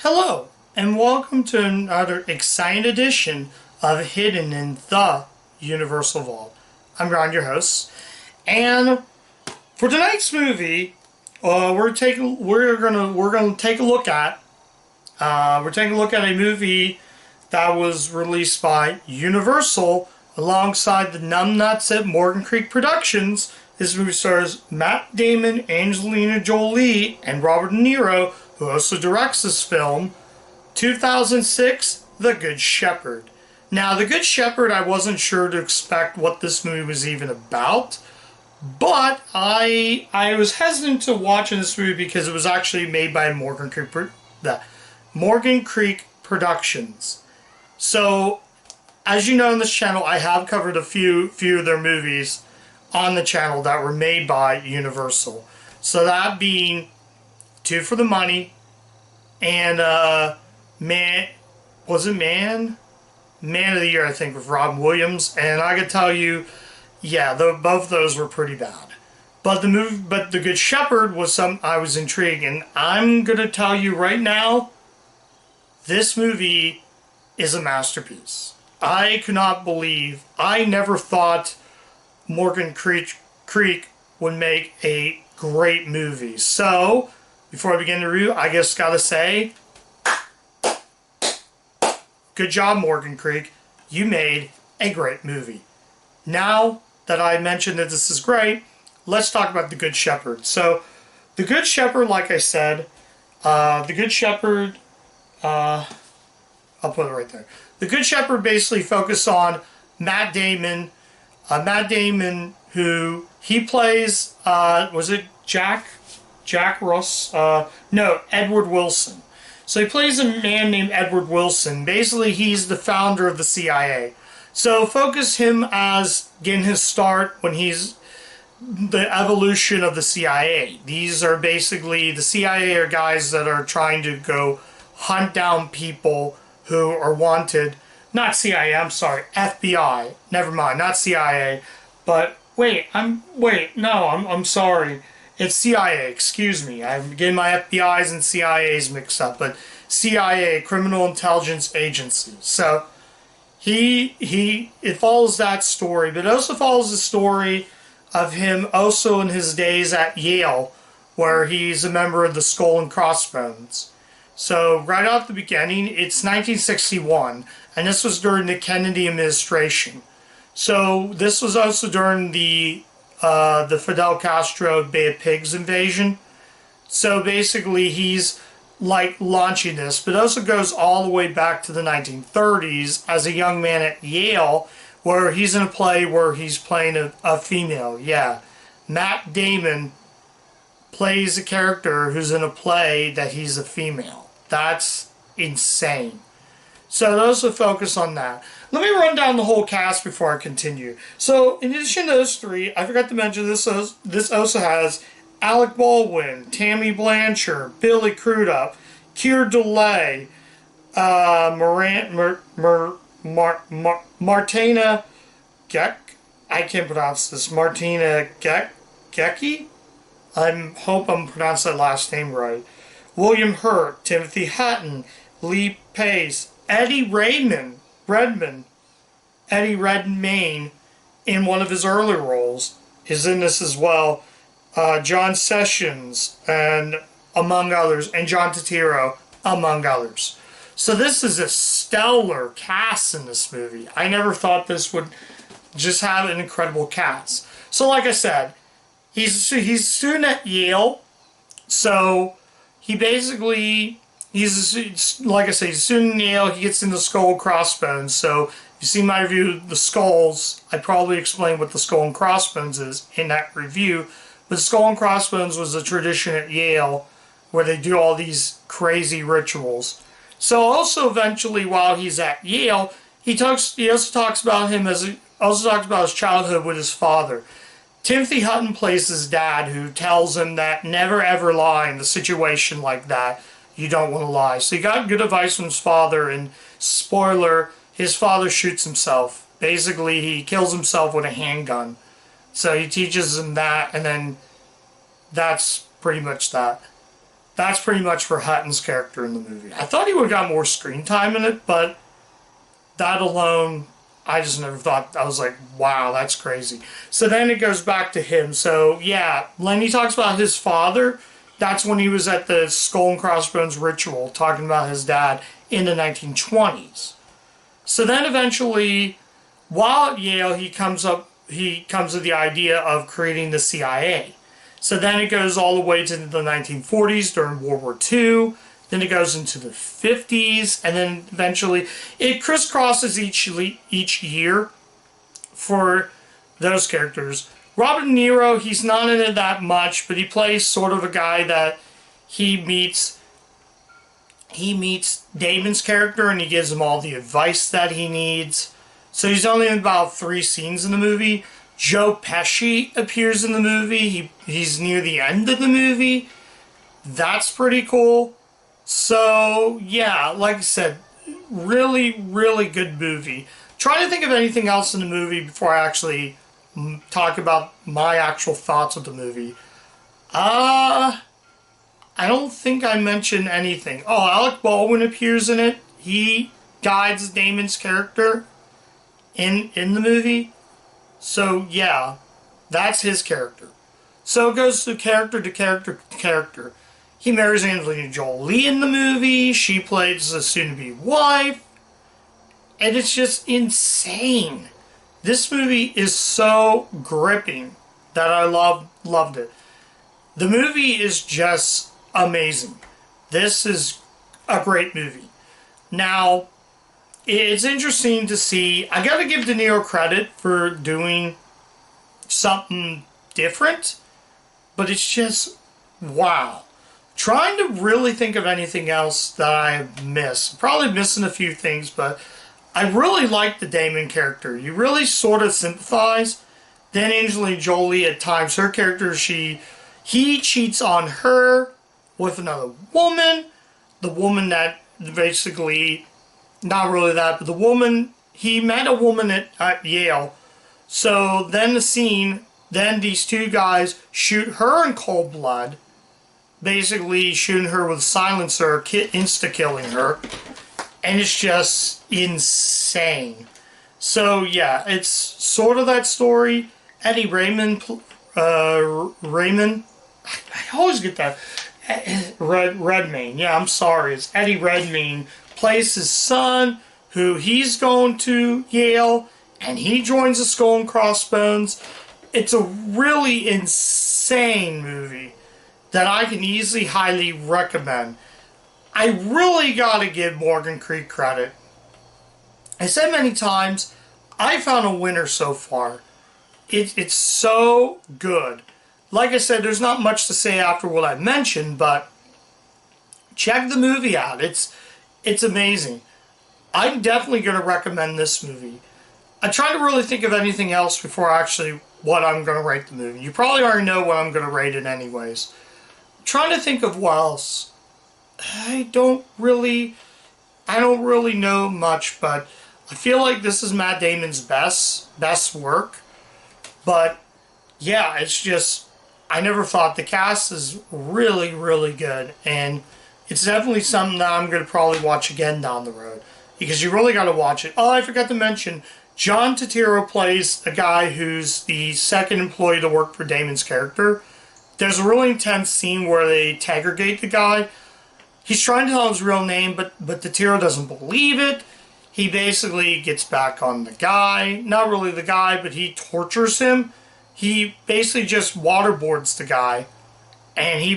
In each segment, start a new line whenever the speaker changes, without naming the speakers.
Hello, and welcome to another exciting edition of Hidden in the Universal Vault. I'm Ron, your host, and for tonight's movie, we're gonna take a look at a movie that was released by Universal alongside the numbnuts at Morgan Creek Productions. This movie stars Matt Damon, Angelina Jolie, and Robert De Niro, who also directs this film. 2006, The Good Shepherd. Now, The Good Shepherd, I wasn't sure to expect what this movie was even about, but I was hesitant to watching this movie because it was actually made by Morgan Creek Productions. So, as you know on this channel, I have covered a few of their movies on the channel that were made by Universal. So that being Two for the Money and Man of the Year, I think, with Robin Williams. And I can tell you, yeah, both of those were pretty bad. But The Good Shepherd was I was intrigued, and I'm gonna tell you right now, this movie is a masterpiece. I could not believe, I never thought Morgan Creek would make a great movie. So, before I begin the review, I just gotta say, good job, Morgan Creek. You made a great movie. Now that I mentioned that this is great, let's talk about The Good Shepherd. So, The Good Shepherd, like I said, The Good Shepherd, I'll put it right there. The Good Shepherd basically focused on Matt Damon, who he plays, was it Jack Ross? No, Edward Wilson. So he plays a man named Edward Wilson. Basically, he's the founder of the CIA. So focus him as getting his start when he's the evolution of the CIA. These are basically, the CIA are guys that are trying to go hunt down people who are wanted. Not CIA, I'm sorry, FBI. Never mind, not CIA. But I'm sorry. It's CIA, excuse me. I'm getting my FBI's and CIA's mixed up, but CIA, Criminal Intelligence Agency. So it follows that story, but it also follows the story of him also in his days at Yale, where he's a member of the Skull and Crossbones. So right off the beginning, it's 1961, and this was during the Kennedy administration. So this was also during the Fidel Castro Bay of Pigs invasion. So basically he's like launching this, but it also goes all the way back to the 1930s as a young man at Yale, where he's in a play where he's playing a female. Yeah, Matt Damon plays a character who's in a play that he's a female. That's insane. So those will focus on that. Let me run down the whole cast before I continue. So in addition to those three, I forgot to mention this also has Alec Baldwin, Tammy Blanchard, Billy Crudup, Keir Dullea, Martina Geck. I can't pronounce this. Martina Gecky. I hope I'm pronouncing that last name right. William Hurt, Timothy Hutton, Lee Pace, Eddie Redmayne in one of his early roles is in this as well. John Sessions and among others, and John Turturro among others. So this is a stellar cast in this movie. I never thought this would just have an incredible cast. So like I said, he's a student at Yale, so he basically, he's a student at Yale. He gets into Skull and Crossbones. So if you see my review of the Skulls, I probably explained what the Skull and Crossbones is in that review. But Skull and Crossbones was a tradition at Yale where they do all these crazy rituals. So also eventually while he's at Yale, he also talks about his childhood with his father. Timothy Hutton plays his dad, who tells him that never ever lie in a situation like that. You don't want to lie. So he got good advice from his father, and spoiler, his father shoots himself. Basically, he kills himself with a handgun. So he teaches him that, and then that's pretty much that. That's pretty much for Hutton's character in the movie. I thought he would have got more screen time in it, but that alone, I just never thought. I was like, wow, that's crazy. So then it goes back to him. So yeah, Lenny talks about his father. That's when he was at the Skull and Crossbones ritual, talking about his dad in the 1920s. So then eventually, while at Yale, he comes with the idea of creating the CIA. So then it goes all the way to the 1940s during World War II. Then it goes into the 50s, and then eventually it crisscrosses each year for those characters. Robert De Niro, he's not in it that much, but he plays sort of a guy that he meets Damon's character, and he gives him all the advice that he needs. So he's only in about 3 scenes in the movie. Joe Pesci appears in the movie. He's near the end of the movie. That's pretty cool. So, yeah, like I said, really, really good movie. Trying to think of anything else in the movie before I actually talk about my actual thoughts of the movie. I don't think I mentioned anything. Oh, Alec Baldwin appears in it. He guides Damon's character in the movie. So, yeah, that's his character. So it goes to character to character to character. He marries Angelina Jolie in the movie. She plays the soon-to-be wife. And it's just insane. This movie is so gripping that I loved it. The movie is just amazing. This is a great movie. Now, it's interesting to see. I gotta give De Niro credit for doing something different, but it's just wow. Trying to really think of anything else that I missed. Probably missing a few things, but I really like the Damon character. You really sort of sympathize. Then Angelina Jolie, at times, her character, he cheats on her with another woman. The woman that basically, not really that, but the woman, he met a woman at Yale. So then then these two guys shoot her in cold blood. Basically shooting her with a silencer, insta-killing her. And it's just insane. So yeah, it's sort of that story. Eddie Raymond, I always get that. Redmayne, yeah, I'm sorry. It's Eddie Redmayne plays his son, who he's going to Yale, and he joins the Skull and Crossbones. It's a really insane movie that I can easily highly recommend. I really gotta give Morgan Creek credit. I said many times, I found a winner so far. It's so good. Like I said, there's not much to say after what I mentioned, but check the movie out. It's amazing. I'm definitely going to recommend this movie. I try to really think of anything else before actually what I'm going to rate the movie. You probably already know what I'm going to rate it anyways. I'm trying to think of what else. I don't really know much, but I feel like this is Matt Damon's best work. But yeah, it's just, I never thought the cast is really, really good, and it's definitely something that I'm going to probably watch again down the road, because you really got to watch it. Oh, I forgot to mention, John Turturro plays a guy who's the second employee to work for Damon's character. There's a really intense scene where they segregate the guy. He's trying to tell his real name, but Turturro doesn't believe it. He basically gets back on the guy. Not really the guy, but he tortures him. He basically just waterboards the guy. And he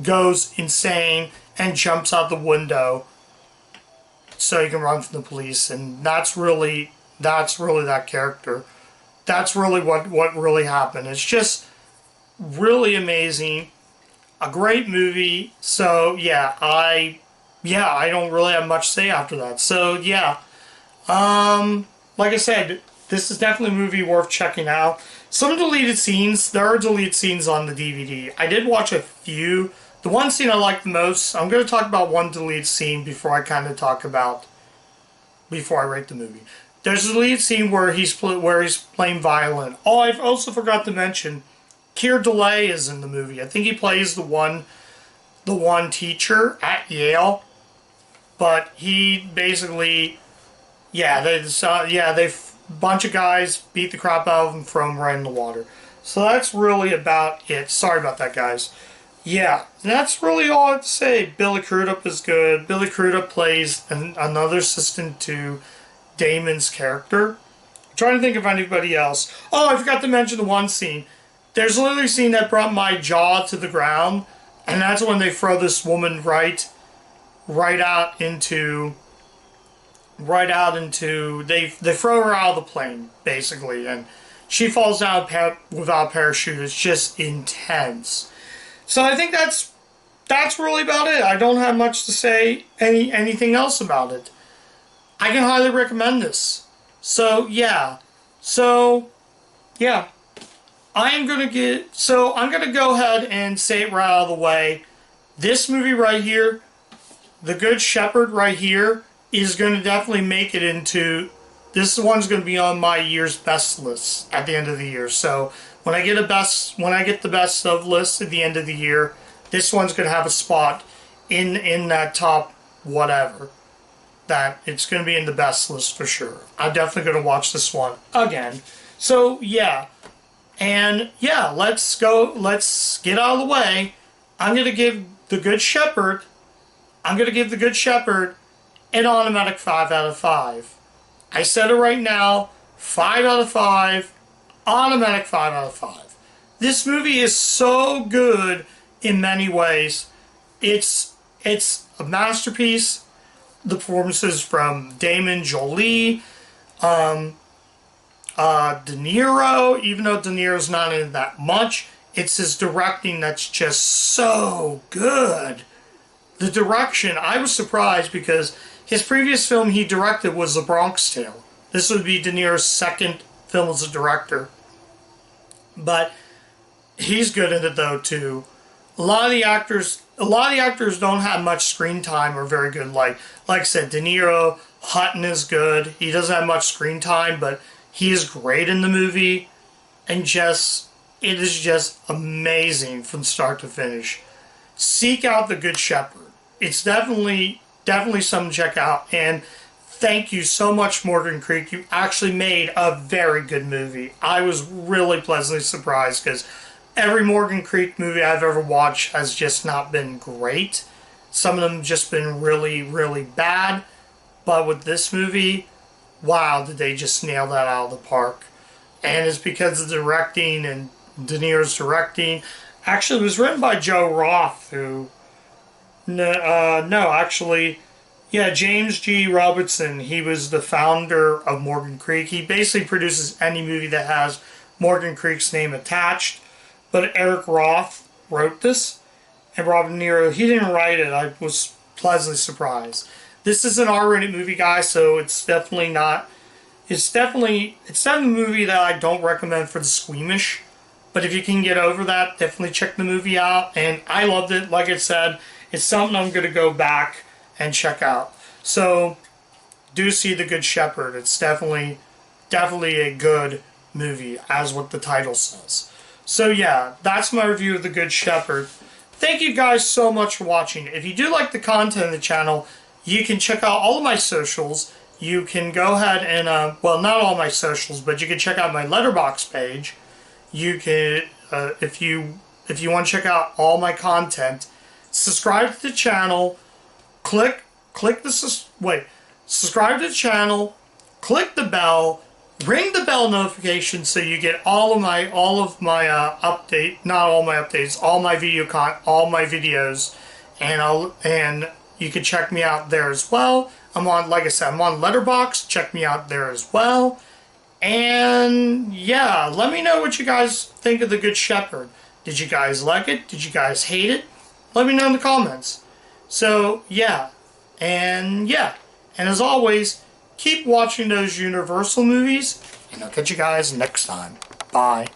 goes insane and jumps out the window so he can run from the police. And that's really that character. That's really what really happened. It's just really amazing. A great movie. So yeah, I don't really have much to say after that. So yeah, like I said, this is definitely a movie worth checking out. Some deleted scenes. There are deleted scenes on the DVD. I did watch a few. The one scene I liked the most, I'm going to talk about one deleted scene before I rate the movie. There's a deleted scene where he's playing violin. Oh, I also forgot to mention, Keir Dullea is in the movie. I think he plays the one teacher at Yale, but he basically, they bunch of guys beat the crap out of him from right in the water. So that's really about it. Sorry about that, guys. Yeah, that's really all I have to say. Billy Crudup is good. Billy Crudup plays another assistant to Damon's character. I'm trying to think of anybody else. Oh, I forgot to mention the one scene. There's literally a scene that brought my jaw to the ground, and that's when they throw this woman right out into they throw her out of the plane, basically, and she falls down without a parachute. It's just intense. So I think that's really about it. I don't have much to say anything else about it. I can highly recommend this. So yeah. I'm gonna go ahead and say it right out of the way. This movie right here, The Good Shepherd right here, is going to definitely make it into... This one's going to be on my year's best list at the end of the year. So when I get the best of list at the end of the year, this one's going to have a spot in that top whatever. That it's going to be in the best list for sure. I'm definitely going to watch this one again. So yeah. And yeah, let's get out of the way. I'm going to give The Good Shepherd an automatic 5 out of 5. I said it right now, 5 out of 5, automatic 5 out of 5. This movie is so good in many ways. It's a masterpiece. The performances from Damon, Jolie, De Niro, even though De Niro's not in that much, it's his directing that's just so good. The direction, I was surprised because his previous film he directed was The Bronx Tale. This would be De Niro's second film as a director. But he's good in it though too. A lot of the actors don't have much screen time or very good. Like I said, De Niro, Hutton is good. He doesn't have much screen time, but he is great in the movie. And it is just amazing from start to finish. Seek out The Good Shepherd. It's definitely something to check out. And thank you so much, Morgan Creek. You actually made a very good movie. I was really pleasantly surprised because every Morgan Creek movie I've ever watched has just not been great. Some of them just been really, really bad. But with this movie, wow, did they just nail that out of the park. And it's because of the directing and De Niro's directing. Actually, it was written by Joe Roth, who... James G. Robertson. He was the founder of Morgan Creek. He basically produces any movie that has Morgan Creek's name attached. But Eric Roth wrote this, and Robert De Niro, he didn't write it. I was pleasantly surprised. This is an R-rated movie, guys, so it's definitely not... It's definitely a movie that I don't recommend for the squeamish. But if you can get over that, definitely check the movie out. And I loved it. Like I said, it's something I'm going to go back and check out. So, do see The Good Shepherd. It's definitely a good movie, as what the title says. So yeah, that's my review of The Good Shepherd. Thank you guys so much for watching. If you do like the content of the channel, you can check out all of my socials. You can go ahead and, well, not all my socials, but you can check out my Letterboxd page. You can, if you want to check out all my content, subscribe to the channel, subscribe to the channel, click the bell, ring the bell notification so you get all of my videos, and you can check me out there as well. I'm on Letterboxd. Check me out there as well. And yeah, let me know what you guys think of The Good Shepherd. Did you guys like it? Did you guys hate it? Let me know in the comments. So yeah, and as always, keep watching those Universal movies, and I'll catch you guys next time. Bye.